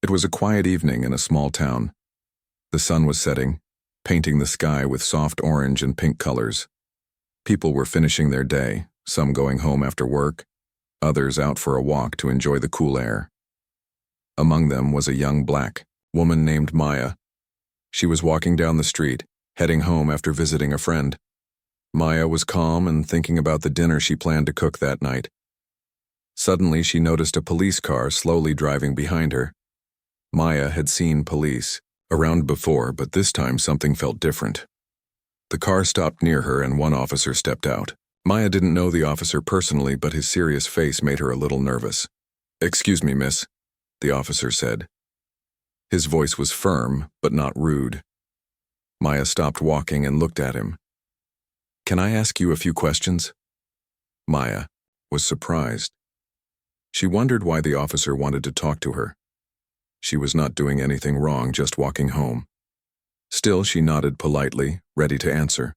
It was a quiet evening in a small town. The sun was setting, painting the sky with soft orange and pink colors. People were finishing their day, some going home after work, others out for a walk to enjoy the cool air. Among them was a young black woman named Maya. She was walking down the street, heading home after visiting a friend. Maya was calm and thinking about the dinner she planned to cook that night. Suddenly, she noticed a police car slowly driving behind her. Maya had seen police around before, but this time something felt different. The car stopped near her and one officer stepped out. Maya didn't know the officer personally, but his serious face made her a little nervous. "Excuse me, miss," the officer said. His voice was firm, but not rude. Maya stopped walking and looked at him. "Can I ask you a few questions?" Maya was surprised. She wondered why the officer wanted to talk to her. She was not doing anything wrong, just walking home. Still, she nodded politely, ready to answer.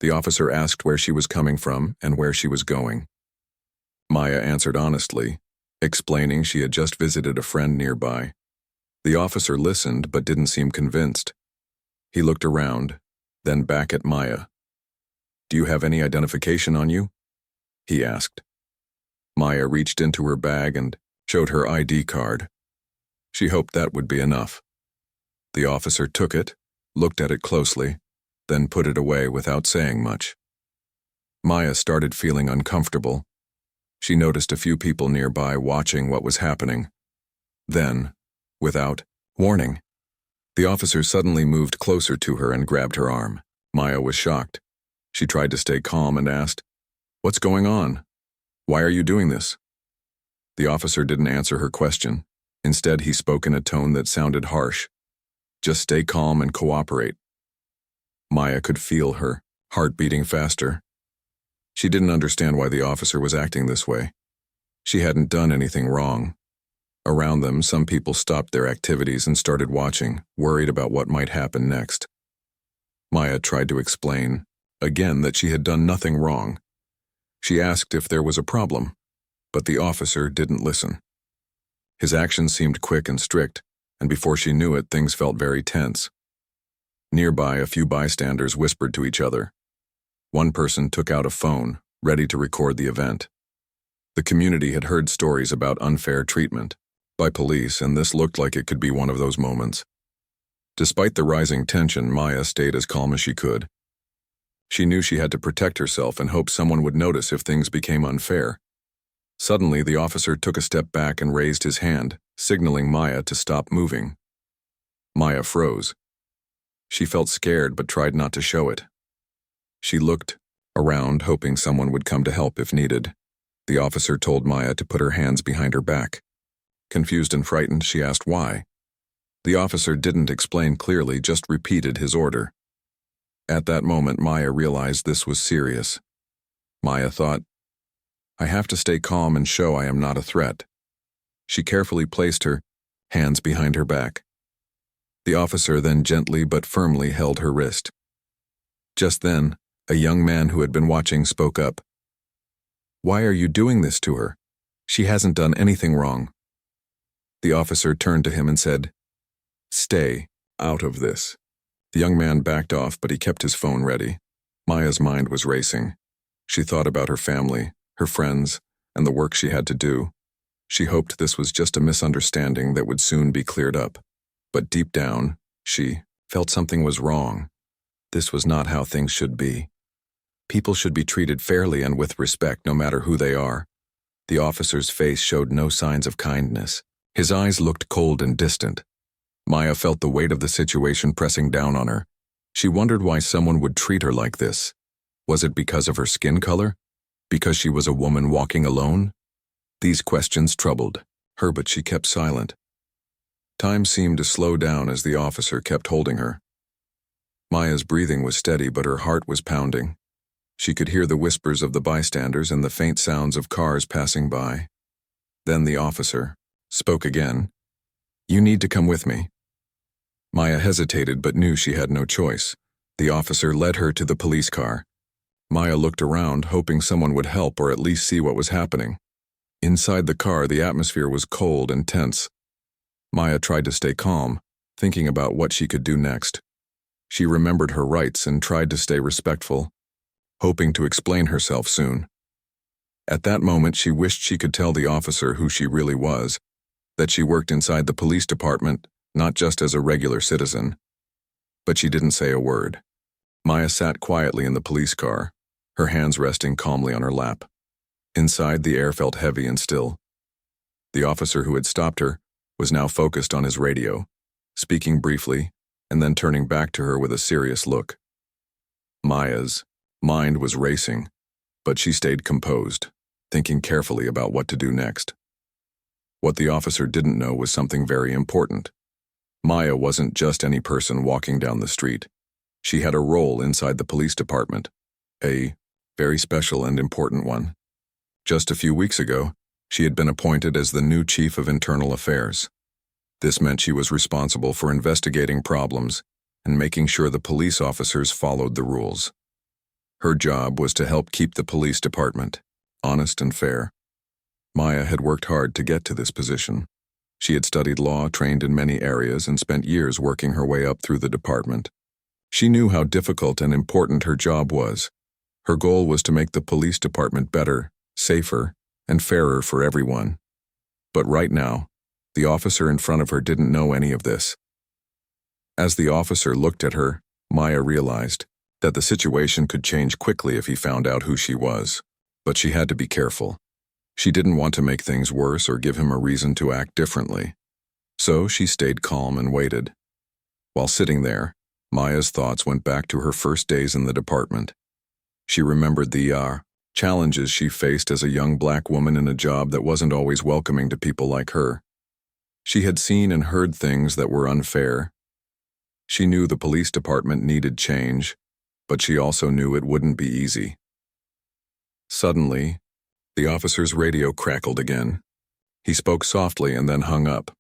The officer asked where she was coming from and where she was going. Maya answered honestly, explaining she had just visited a friend nearby. The officer listened but didn't seem convinced. He looked around, then back at Maya. "Do you have any identification on you?" he asked. Maya reached into her bag and showed her ID card. She hoped that would be enough. The officer took it, looked at it closely, then put it away without saying much. Maya started feeling uncomfortable. She noticed a few people nearby watching what was happening. Then, without warning, the officer suddenly moved closer to her and grabbed her arm. Maya was shocked. She tried to stay calm and asked, "What's going on? Why are you doing this?" The officer didn't answer her question. Instead, he spoke in a tone that sounded harsh. "Just stay calm and cooperate." Maya could feel her heart beating faster. She didn't understand why the officer was acting this way. She hadn't done anything wrong. Around them, some people stopped their activities and started watching, worried about what might happen next. Maya tried to explain, again, that she had done nothing wrong. She asked if there was a problem, but the officer didn't listen. His actions seemed quick and strict, and before she knew it, things felt very tense. Nearby, a few bystanders whispered to each other. One person took out a phone, ready to record the event. The community had heard stories about unfair treatment by police, and this looked like it could be one of those moments. Despite the rising tension, Maya stayed as calm as she could. She knew she had to protect herself and hope someone would notice if things became unfair. Suddenly, the officer took a step back and raised his hand, signaling Maya to stop moving. Maya froze. She felt scared but tried not to show it. She looked around, hoping someone would come to help if needed. The officer told Maya to put her hands behind her back. Confused and frightened, she asked why. The officer didn't explain clearly, just repeated his order. At that moment, Maya realized this was serious. Maya thought, "I have to stay calm and show I am not a threat." She carefully placed her hands behind her back. The officer then gently but firmly held her wrist. Just then, a young man who had been watching spoke up. "Why are you doing this to her? She hasn't done anything wrong." The officer turned to him and said, "Stay out of this." The young man backed off, but he kept his phone ready. Maya's mind was racing. She thought about her family, her friends, and the work she had to do. She hoped this was just a misunderstanding that would soon be cleared up. But deep down, she felt something was wrong. This was not how things should be. People should be treated fairly and with respect, no matter who they are. The officer's face showed no signs of kindness. His eyes looked cold and distant. Maya felt the weight of the situation pressing down on her. She wondered why someone would treat her like this. Was it because of her skin color? Because she was a woman walking alone? These questions troubled her, but she kept silent. Time seemed to slow down as the officer kept holding her. Maya's breathing was steady, but her heart was pounding. She could hear the whispers of the bystanders and the faint sounds of cars passing by. Then the officer spoke again. "You need to come with me." Maya hesitated but knew she had no choice. The officer led her to the police car. Maya looked around, hoping someone would help or at least see what was happening. Inside the car, the atmosphere was cold and tense. Maya tried to stay calm, thinking about what she could do next. She remembered her rights and tried to stay respectful, hoping to explain herself soon. At that moment, she wished she could tell the officer who she really was, that she worked inside the police department, not just as a regular citizen. But she didn't say a word. Maya sat quietly in the police car, her hands resting calmly on her lap. Inside, the air felt heavy and still. The officer who had stopped her was now focused on his radio, speaking briefly and then turning back to her with a serious look. Maya's mind was racing, but she stayed composed, thinking carefully about what to do next. What the officer didn't know was something very important. Maya wasn't just any person walking down the street. She had a role inside the police department, a very special and important one. Just a few weeks ago, she had been appointed as the new chief of internal affairs. This meant she was responsible for investigating problems and making sure the police officers followed the rules. Her job was to help keep the police department honest and fair. Maya had worked hard to get to this position. She had studied law, trained in many areas, and spent years working her way up through the department. She knew how difficult and important her job was. Her goal was to make the police department better, safer, and fairer for everyone. But right now, the officer in front of her didn't know any of this. As the officer looked at her, Maya realized that the situation could change quickly if he found out who she was. But she had to be careful. She didn't want to make things worse or give him a reason to act differently. So she stayed calm and waited. While sitting there, Maya's thoughts went back to her first days in the department. She remembered the challenges she faced as a young black woman in a job that wasn't always welcoming to people like her. She had seen and heard things that were unfair. She knew the police department needed change, but she also knew it wouldn't be easy. Suddenly, the officer's radio crackled again. He spoke softly and then hung up.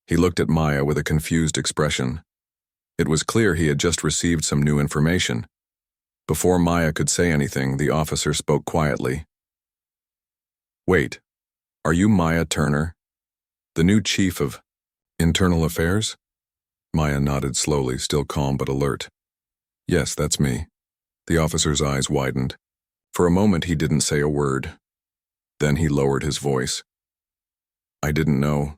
He looked at Maya with a confused expression. It was clear he had just received some new information. Before Maya could say anything, the officer spoke quietly. "Wait, are you Maya Turner, the new chief of internal affairs?" Maya nodded slowly, still calm but alert. "Yes, that's me." The officer's eyes widened. For a moment, he didn't say a word. Then he lowered his voice. "I didn't know.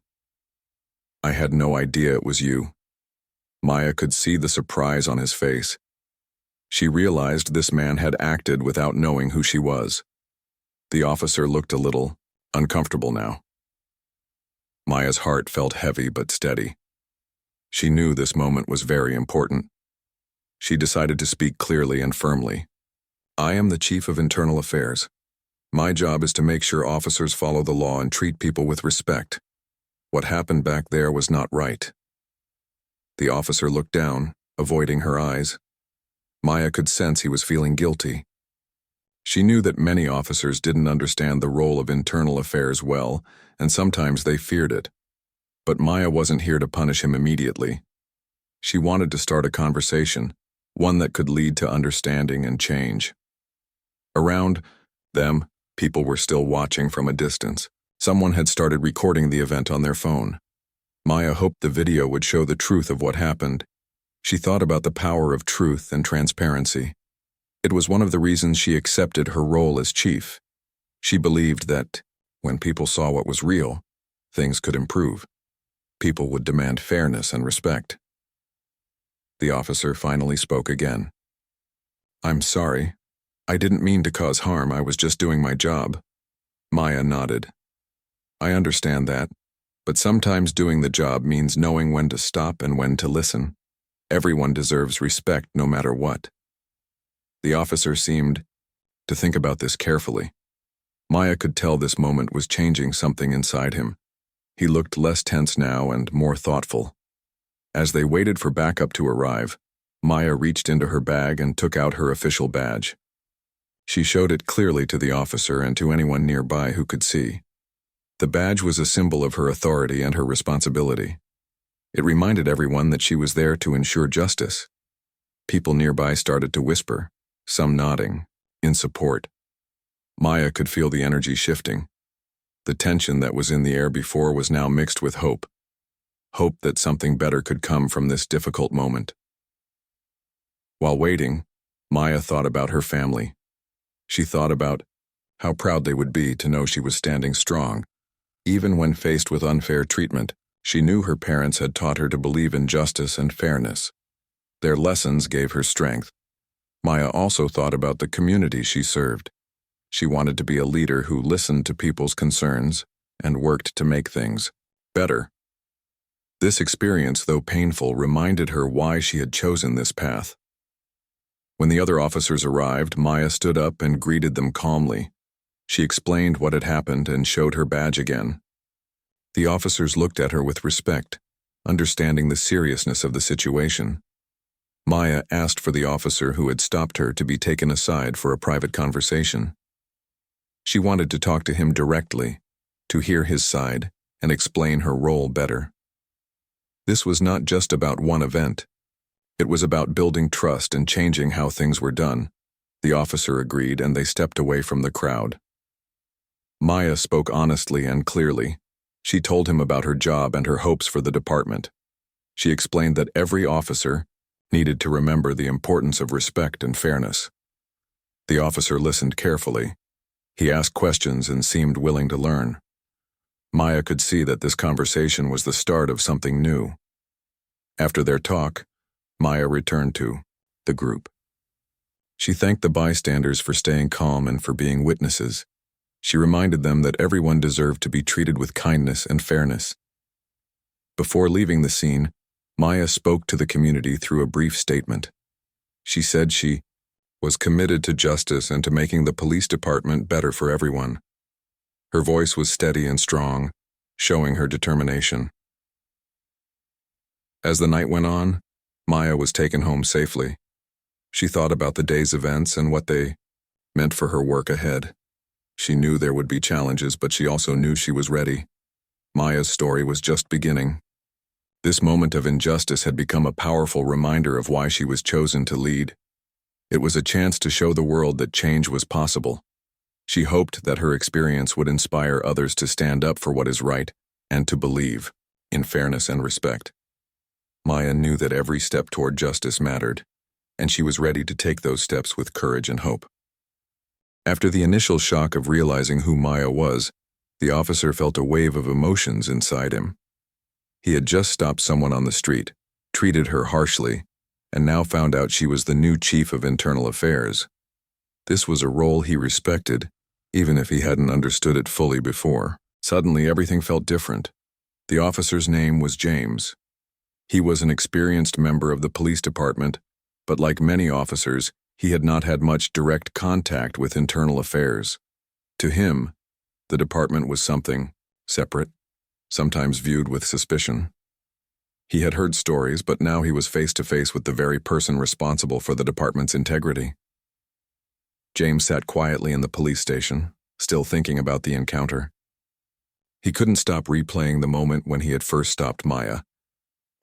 I had no idea it was you." Maya could see the surprise on his face. She realized this man had acted without knowing who she was. The officer looked a little uncomfortable now. Maya's heart felt heavy but steady. She knew this moment was very important. She decided to speak clearly and firmly. "I am the Chief of Internal Affairs. My job is to make sure officers follow the law and treat people with respect. What happened back there was not right." The officer looked down, avoiding her eyes. Maya could sense he was feeling guilty. She knew that many officers didn't understand the role of internal affairs well, and sometimes they feared it. But Maya wasn't here to punish him immediately. She wanted to start a conversation, one that could lead to understanding and change. Around them, people were still watching from a distance. Someone had started recording the event on their phone. Maya hoped the video would show the truth of what happened. She thought about the power of truth and transparency. It was one of the reasons she accepted her role as chief. She believed that, when people saw what was real, things could improve. People would demand fairness and respect. The officer finally spoke again. "I'm sorry. I didn't mean to cause harm. I was just doing my job." Maya nodded. "I understand that, but sometimes doing the job means knowing when to stop and when to listen. Everyone deserves respect no matter what." The officer seemed to think about this carefully. Maya could tell this moment was changing something inside him. He looked less tense now and more thoughtful. As they waited for backup to arrive, Maya reached into her bag and took out her official badge. She showed it clearly to the officer and to anyone nearby who could see. The badge was a symbol of her authority and her responsibility. It reminded everyone that she was there to ensure justice. People nearby started to whisper, some nodding, in support. Maya could feel the energy shifting. The tension that was in the air before was now mixed with hope. hoped that something better could come from this difficult moment. While waiting, Maya thought about her family. She thought about how proud they would be to know she was standing strong. Even when faced with unfair treatment, she knew her parents had taught her to believe in justice and fairness. Their lessons gave her strength. Maya also thought about the community she served. She wanted to be a leader who listened to people's concerns and worked to make things better. This experience, though painful, reminded her why she had chosen this path. When the other officers arrived, Maya stood up and greeted them calmly. She explained what had happened and showed her badge again. The officers looked at her with respect, understanding the seriousness of the situation. Maya asked for the officer who had stopped her to be taken aside for a private conversation. She wanted to talk to him directly, to hear his side, and explain her role better. This was not just about one event. It was about building trust and changing how things were done. The officer agreed, and they stepped away from the crowd. Maya spoke honestly and clearly. She told him about her job and her hopes for the department. She explained that every officer needed to remember the importance of respect and fairness. The officer listened carefully. He asked questions and seemed willing to learn. Maya could see that this conversation was the start of something new. After their talk, Maya returned to the group. She thanked the bystanders for staying calm and for being witnesses. She reminded them that everyone deserved to be treated with kindness and fairness. Before leaving the scene, Maya spoke to the community through a brief statement. She said she was committed to justice and to making the police department better for everyone. Her voice was steady and strong, showing her determination. As the night went on, Maya was taken home safely. She thought about the day's events and what they meant for her work ahead. She knew there would be challenges, but she also knew she was ready. Maya's story was just beginning. This moment of injustice had become a powerful reminder of why she was chosen to lead. It was a chance to show the world that change was possible. She hoped that her experience would inspire others to stand up for what is right and to believe in fairness and respect. Maya knew that every step toward justice mattered, and she was ready to take those steps with courage and hope. After the initial shock of realizing who Maya was, the officer felt a wave of emotions inside him. He had just stopped someone on the street, treated her harshly, and now found out she was the new chief of internal affairs. This was a role he respected, even if he hadn't understood it fully before. Suddenly, everything felt different. The officer's name was James. He was an experienced member of the police department, but like many officers, he had not had much direct contact with internal affairs. To him, the department was something separate, sometimes viewed with suspicion. He had heard stories, but now he was face to face with the very person responsible for the department's integrity. James sat quietly in the police station, still thinking about the encounter. He couldn't stop replaying the moment when he had first stopped Maya.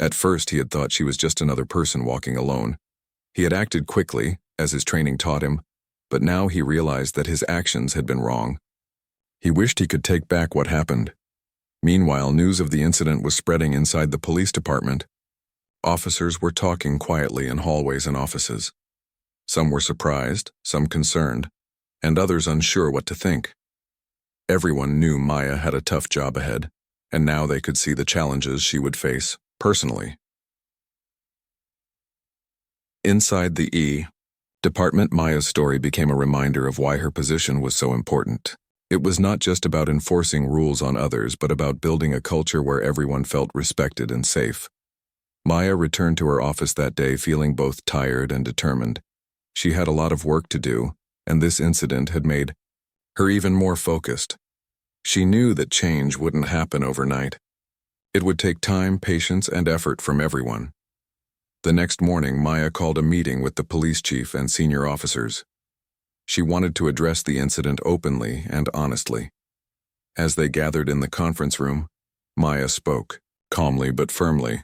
At first, he had thought she was just another person walking alone. He had acted quickly, as his training taught him, but now he realized that his actions had been wrong. He wished he could take back what happened. Meanwhile, news of the incident was spreading inside the police department. Officers were talking quietly in hallways and offices. Some were surprised, some concerned, and others unsure what to think. Everyone knew Maya had a tough job ahead, and now they could see the challenges she would face personally. Inside the department, Maya's story became a reminder of why her position was so important. It was not just about enforcing rules on others, but about building a culture where everyone felt respected and safe. Maya returned to her office that day feeling both tired and determined. She had a lot of work to do, and this incident had made her even more focused. She knew that change wouldn't happen overnight. It would take time, patience, and effort from everyone. The next morning, Maya called a meeting with the police chief and senior officers. She wanted to address the incident openly and honestly. As they gathered in the conference room, Maya spoke, calmly but firmly.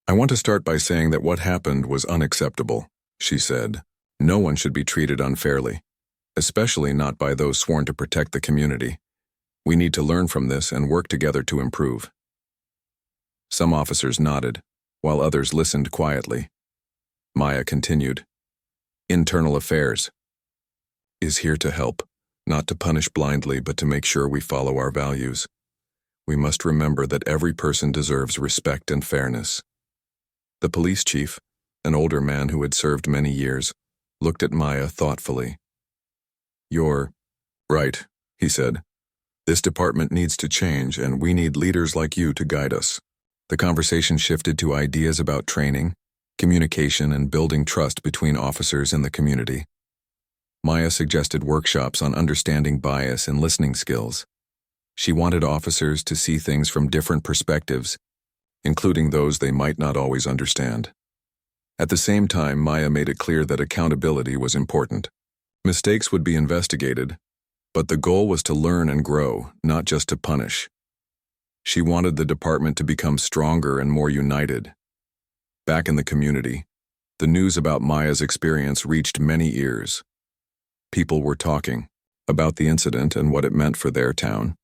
"I want to start by saying that what happened was unacceptable," she said. "No one should be treated unfairly, especially not by those sworn to protect the community. We need to learn from this and work together to improve." Some officers nodded, while others listened quietly. Maya continued. Internal Affairs is here to help, not to punish blindly, but to make sure we follow our values. We must remember that every person deserves respect and fairness. The police chief, an older man who had served many years, looked at Maya thoughtfully. You're right, he said. This department needs to change, and we need leaders like you to guide us. The conversation shifted to ideas about training, communication, and building trust between officers and the community. Maya suggested workshops on understanding bias and listening skills. She wanted officers to see things from different perspectives, including those they might not always understand. At the same time, Maya made it clear that accountability was important. Mistakes would be investigated, but the goal was to learn and grow, not just to punish. She wanted the department to become stronger and more united. Back in the community, the news about Maya's experience reached many ears. People were talking about the incident and what it meant for their town.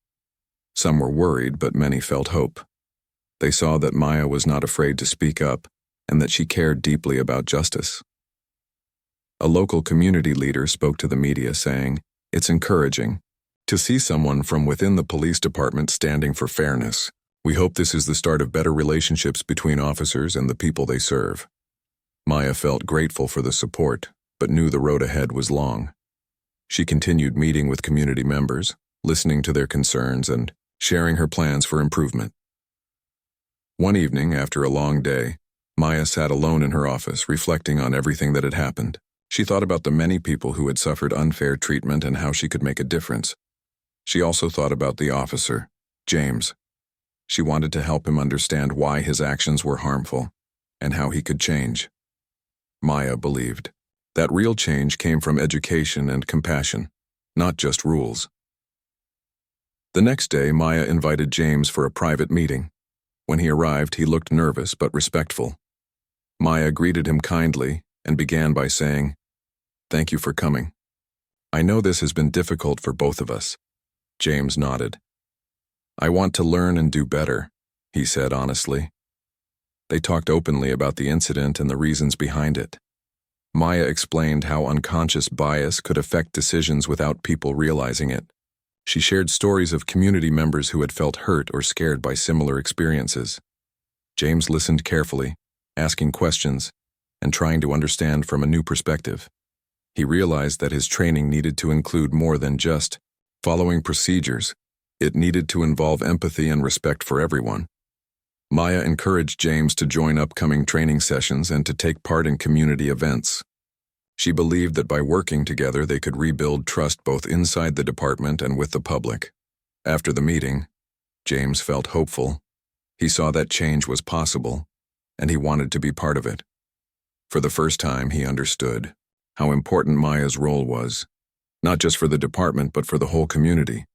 Some were worried, but many felt hope. They saw that Maya was not afraid to speak up and that she cared deeply about justice. A local community leader spoke to the media saying, "It's encouraging to see someone from within the police department standing for fairness. We hope this is the start of better relationships between officers and the people they serve." Maya felt grateful for the support, but knew the road ahead was long. She continued meeting with community members, listening to their concerns, and sharing her plans for improvement. One evening, after a long day, Maya sat alone in her office, reflecting on everything that had happened. She thought about the many people who had suffered unfair treatment and how she could make a difference. She also thought about the officer, James. She wanted to help him understand why his actions were harmful and how he could change. Maya believed that real change came from education and compassion, not just rules. The next day, Maya invited James for a private meeting. When he arrived, he looked nervous but respectful. Maya greeted him kindly and began by saying, "Thank you for coming. I know this has been difficult for both of us." James nodded. "I want to learn and do better," he said honestly. They talked openly about the incident and the reasons behind it. Maya explained how unconscious bias could affect decisions without people realizing it. She shared stories of community members who had felt hurt or scared by similar experiences. James listened carefully, asking questions and trying to understand from a new perspective. He realized that his training needed to include more than just following procedures. It needed to involve empathy and respect for everyone. Maya encouraged James to join upcoming training sessions and to take part in community events. She believed that by working together they could rebuild trust both inside the department and with the public. After the meeting, James felt hopeful. He saw that change was possible, and he wanted to be part of it. For the first time, he understood how important Maya's role was, not just for the department but for the whole community.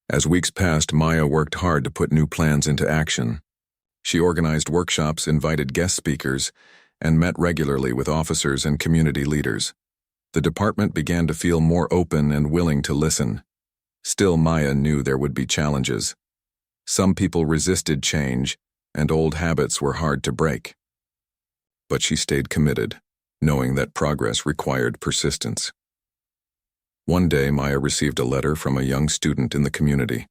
As weeks passed, Maya worked hard to put new plans into action. She organized workshops, invited guest speakers, and met regularly with officers and community leaders. The department began to feel more open and willing to listen. Still, Maya knew there would be challenges. Some people resisted change, and old habits were hard to break. But she stayed committed, knowing that progress required persistence. One day, Maya received a letter from a young student in the community.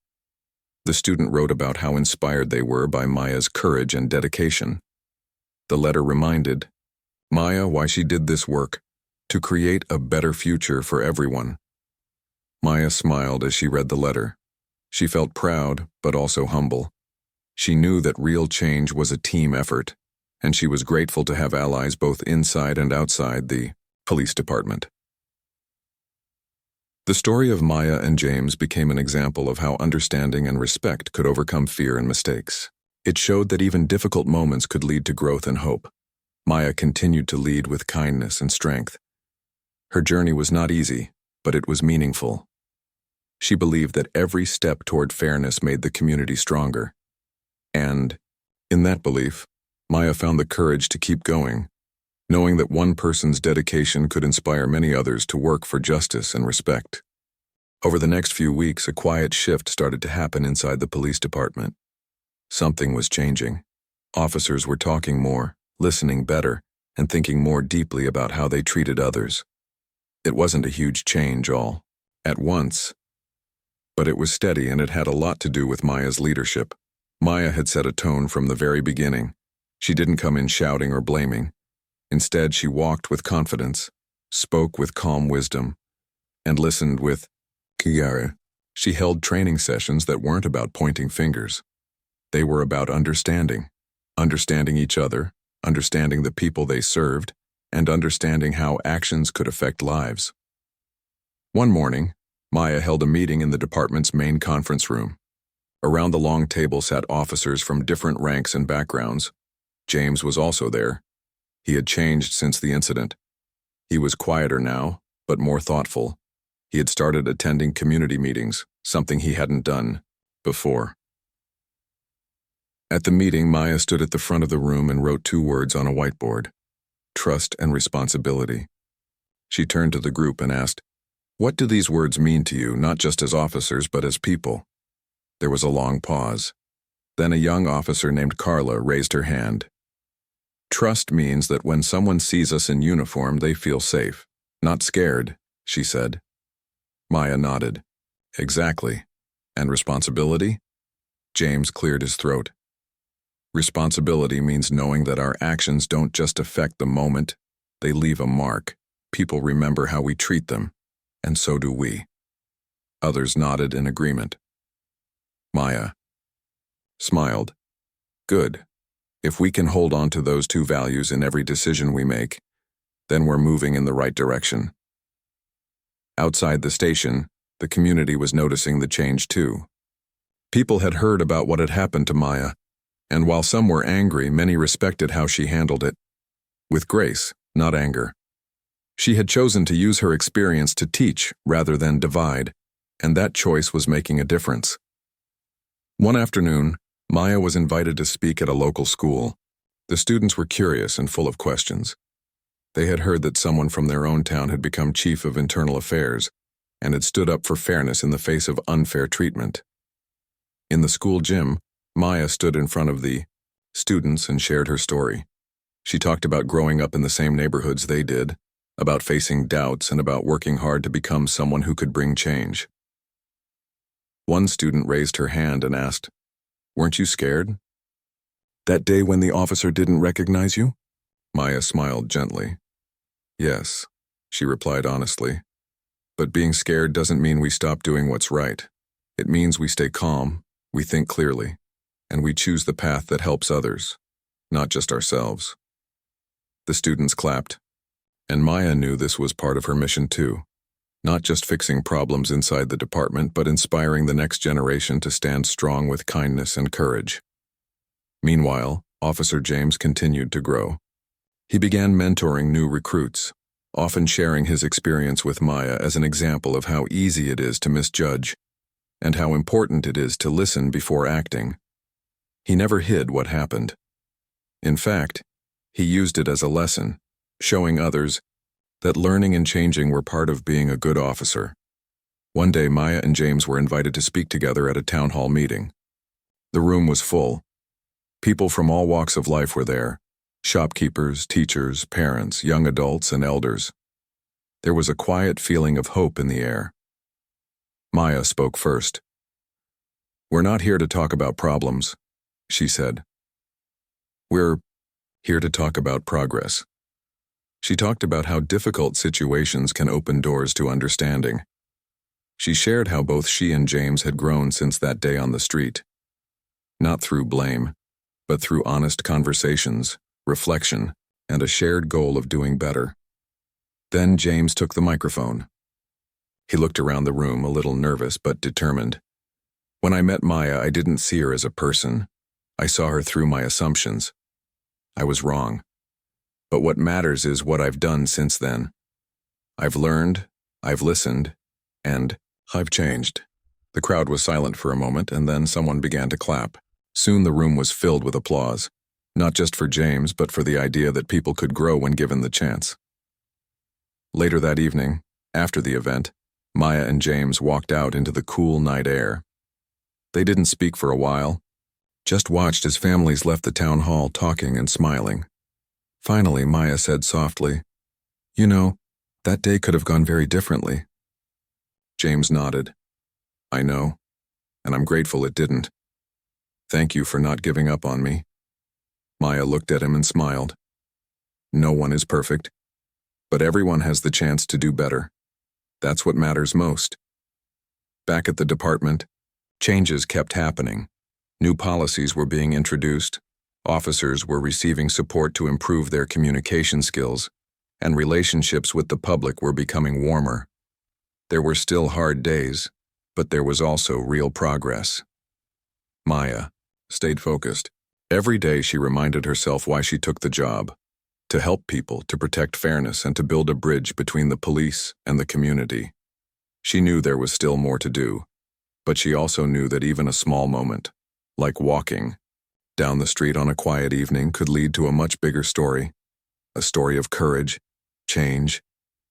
The student wrote about how inspired they were by Maya's courage and dedication. The letter reminded Maya why she did this work, to create a better future for everyone. Maya smiled as she read the letter. She felt proud, but also humble. She knew that real change was a team effort, and she was grateful to have allies both inside and outside the police department. The story of Maya and James became an example of how understanding and respect could overcome fear and mistakes. It showed that even difficult moments could lead to growth and hope. Maya continued to lead with kindness and strength. Her journey was not easy, but it was meaningful. She believed that every step toward fairness made the community stronger. And, in that belief, Maya found the courage to keep going, knowing that one person's dedication could inspire many others to work for justice and respect. Over the next few weeks, a quiet shift started to happen inside the police department. Something was changing. Officers were talking more, listening better, and thinking more deeply about how they treated others. It wasn't a huge change all at once, but it was steady, and it had a lot to do with Maya's leadership. Maya had set a tone from the very beginning. She didn't come in shouting or blaming. Instead, she walked with confidence, spoke with calm wisdom, and listened with care. She held training sessions that weren't about pointing fingers. They were about understanding each other, understanding the people they served, and understanding how actions could affect lives. One morning, Maya held a meeting in the department's main conference room. Around the long table sat officers from different ranks and backgrounds. James was also there. He had changed since the incident. He was quieter now, but more thoughtful. He had started attending community meetings, something he hadn't done before. At the meeting, Maya stood at the front of the room and wrote 2 words on a whiteboard: trust and responsibility. She turned to the group and asked, "What do these words mean to you, not just as officers, but as people?" There was a long pause. Then a young officer named Carla raised her hand. "Trust means that when someone sees us in uniform, they feel safe, not scared," she said. Maya nodded. "Exactly. And responsibility?" James cleared his throat. "Responsibility means knowing that our actions don't just affect the moment, they leave a mark. People remember how we treat them, and so do we." Others nodded in agreement. Maya smiled. "Good. If we can hold on to those 2 values in every decision we make, then we're moving in the right direction." Outside the station, the community was noticing the change too. People had heard about what had happened to Maya, and while some were angry, many respected how she handled it. With grace, not anger. She had chosen to use her experience to teach rather than divide, and that choice was making a difference. One afternoon, Maya was invited to speak at a local school. The students were curious and full of questions. They had heard that someone from their own town had become chief of internal affairs and had stood up for fairness in the face of unfair treatment. In the school gym, Maya stood in front of the students and shared her story. She talked about growing up in the same neighborhoods they did, about facing doubts, and about working hard to become someone who could bring change. One student raised her hand and asked, "Weren't you scared? That day when the officer didn't recognize you?" Maya smiled gently. "Yes," she replied honestly. "But being scared doesn't mean we stop doing what's right. It means we stay calm, we think clearly, and we choose the path that helps others, not just ourselves." The students clapped, and Maya knew this was part of her mission too. Not just fixing problems inside the department, but inspiring the next generation to stand strong with kindness and courage. Meanwhile, Officer James continued to grow. He began mentoring new recruits, often sharing his experience with Maya as an example of how easy it is to misjudge, and how important it is to listen before acting. He never hid what happened. In fact, he used it as a lesson, showing others that learning and changing were part of being a good officer. One day, Maya and James were invited to speak together at a town hall meeting. The room was full. People from all walks of life were there: shopkeepers, teachers, parents, young adults, and elders. There was a quiet feeling of hope in the air. Maya spoke first. "We're not here to talk about problems," she said. "We're here to talk about progress." She talked about how difficult situations can open doors to understanding. She shared how both she and James had grown since that day on the street. Not through blame, but through honest conversations, reflection, and a shared goal of doing better. Then James took the microphone. He looked around the room, a little nervous but determined. "When I met Maya, I didn't see her as a person. I saw her through my assumptions. I was wrong. But what matters is what I've done since then. I've learned, I've listened, and I've changed." The crowd was silent for a moment, and then someone began to clap. Soon the room was filled with applause, not just for James, but for the idea that people could grow when given the chance. Later that evening, after the event, Maya and James walked out into the cool night air. They didn't speak for a while. just watched as families left the town hall talking and smiling. Finally, Maya said softly, "You know, that day could have gone very differently." James nodded. "I know, and I'm grateful it didn't. Thank you for not giving up on me." Maya looked at him and smiled. "No one is perfect, but everyone has the chance to do better. That's what matters most." Back at the department, changes kept happening. New policies were being introduced, officers were receiving support to improve their communication skills, and relationships with the public were becoming warmer. There were still hard days, but there was also real progress. Maya stayed focused. Every day she reminded herself why she took the job: to help people, to protect fairness, and to build a bridge between the police and the community. She knew there was still more to do, but she also knew that even a small moment, like walking down the street on a quiet evening, could lead to a much bigger story, a story of courage, change,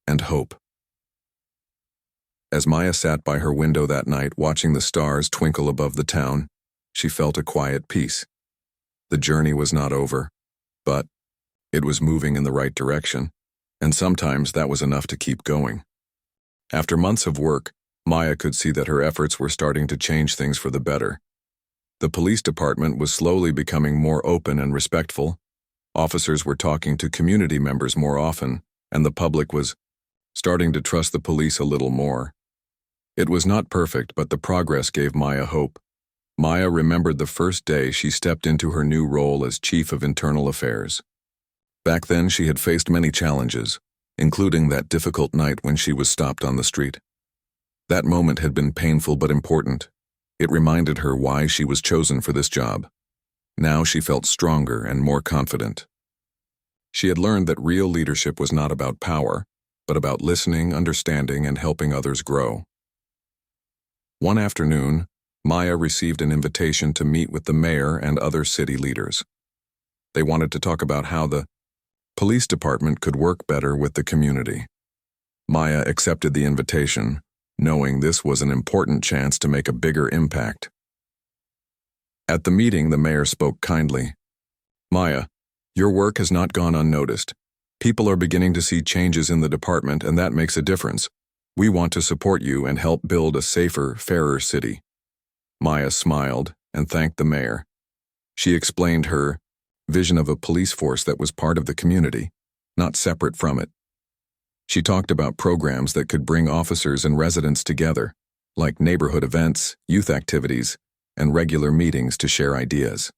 and hope. As Maya sat by her window that night watching the stars twinkle above the town, she felt a quiet peace. The journey was not over, but it was moving in the right direction, and sometimes that was enough to keep going. After months of work, Maya could see that her efforts were starting to change things for the better. The police department was slowly becoming more open and respectful. Officers were talking to community members more often, and the public was starting to trust the police a little more. It was not perfect, but the progress gave Maya hope. Maya remembered the first day she stepped into her new role as Chief of Internal Affairs. Back then, she had faced many challenges, including that difficult night when she was stopped on the street. That moment had been painful but important. It reminded her why she was chosen for this job. Now she felt stronger and more confident. She had learned that real leadership was not about power, but about listening, understanding, and helping others grow. One afternoon, Maya received an invitation to meet with the mayor and other city leaders. They wanted to talk about how the police department could work better with the community. Maya accepted the invitation, knowing this was an important chance to make a bigger impact. At the meeting, the mayor spoke kindly. "Maya, your work has not gone unnoticed. People are beginning to see changes in the department, and that makes a difference. We want to support you and help build a safer, fairer city." Maya smiled and thanked the mayor. She explained her vision of a police force that was part of the community, not separate from it. She talked about programs that could bring officers and residents together, like neighborhood events, youth activities, and regular meetings to share ideas.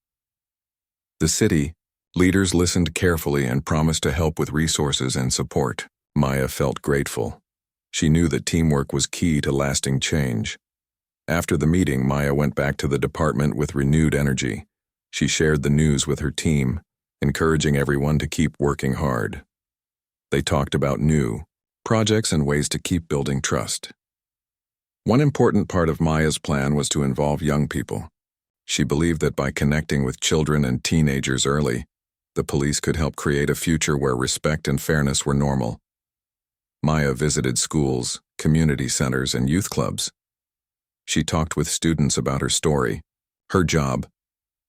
The city leaders listened carefully and promised to help with resources and support. Maya felt grateful. She knew that teamwork was key to lasting change. After the meeting, Maya went back to the department with renewed energy. She shared the news with her team, encouraging everyone to keep working hard. They talked about new projects and ways to keep building trust. One important part of Maya's plan was to involve young people. She believed that by connecting with children and teenagers early, the police could help create a future where respect and fairness were normal. Maya visited schools, community centers, and youth clubs. She talked with students about her story, her job,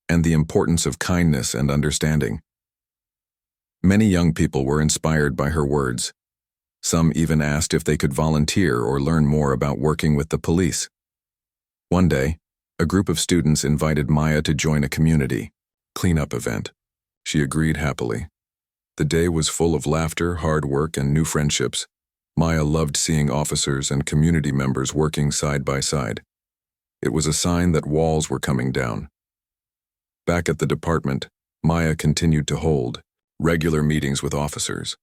and the importance of kindness and understanding. Many young people were inspired by her words. Some even asked if they could volunteer or learn more about working with the police. One day, a group of students invited Maya to join a community cleanup event. She agreed happily. The day was full of laughter, hard work, and new friendships. Maya loved seeing officers and community members working side by side. It was a sign that walls were coming down. Back at the department, Maya continued to hold regular meetings with officers.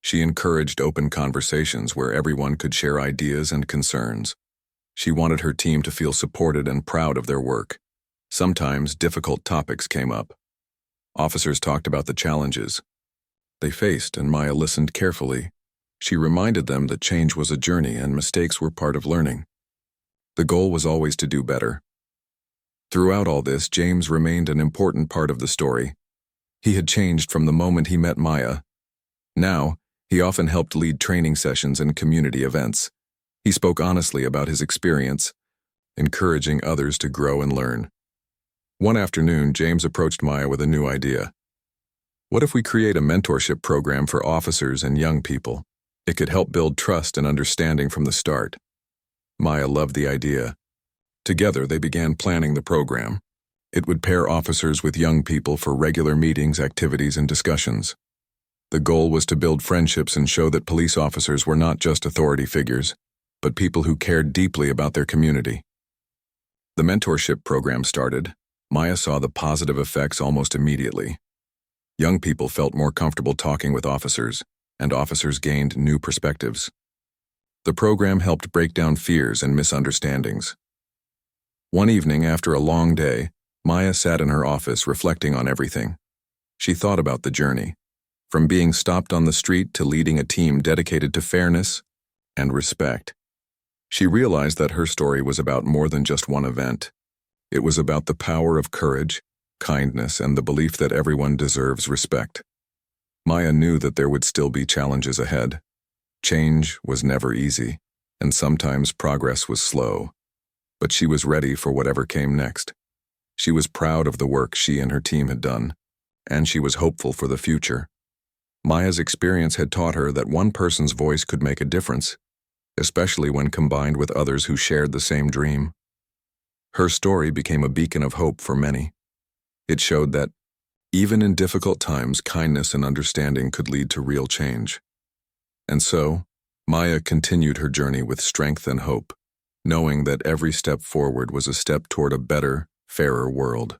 She encouraged open conversations where everyone could share ideas and concerns. She wanted her team to feel supported and proud of their work. Sometimes difficult topics came up. Officers talked about the challenges they faced, and Maya listened carefully. She reminded them that change was a journey and mistakes were part of learning. The goal was always to do better. Throughout all this, James remained an important part of the story. He had changed from the moment he met Maya. Now, he often helped lead training sessions and community events. He spoke honestly about his experience, encouraging others to grow and learn. One afternoon, James approached Maya with a new idea. What if we create a mentorship program for officers and young people? It could help build trust and understanding from the start. Maya loved the idea. Together, they began planning the program. It would pair officers with young people for regular meetings, activities, and discussions. The goal was to build friendships and show that police officers were not just authority figures, but people who cared deeply about their community. The mentorship program started. Maya saw the positive effects almost immediately. Young people felt more comfortable talking with officers, and officers gained new perspectives. The program helped break down fears and misunderstandings. One evening after a long day, Maya sat in her office reflecting on everything. She thought about the journey, from being stopped on the street to leading a team dedicated to fairness and respect. She realized that her story was about more than just one event. It was about the power of courage, kindness, and the belief that everyone deserves respect. Maya knew that there would still be challenges ahead. Change was never easy, and sometimes progress was slow. But she was ready for whatever came next. She was proud of the work she and her team had done, and she was hopeful for the future. Maya's experience had taught her that one person's voice could make a difference, especially when combined with others who shared the same dream. Her story became a beacon of hope for many. It showed that, even in difficult times, kindness and understanding could lead to real change. And so, Maya continued her journey with strength and hope, knowing that every step forward was a step toward a better, fairer world.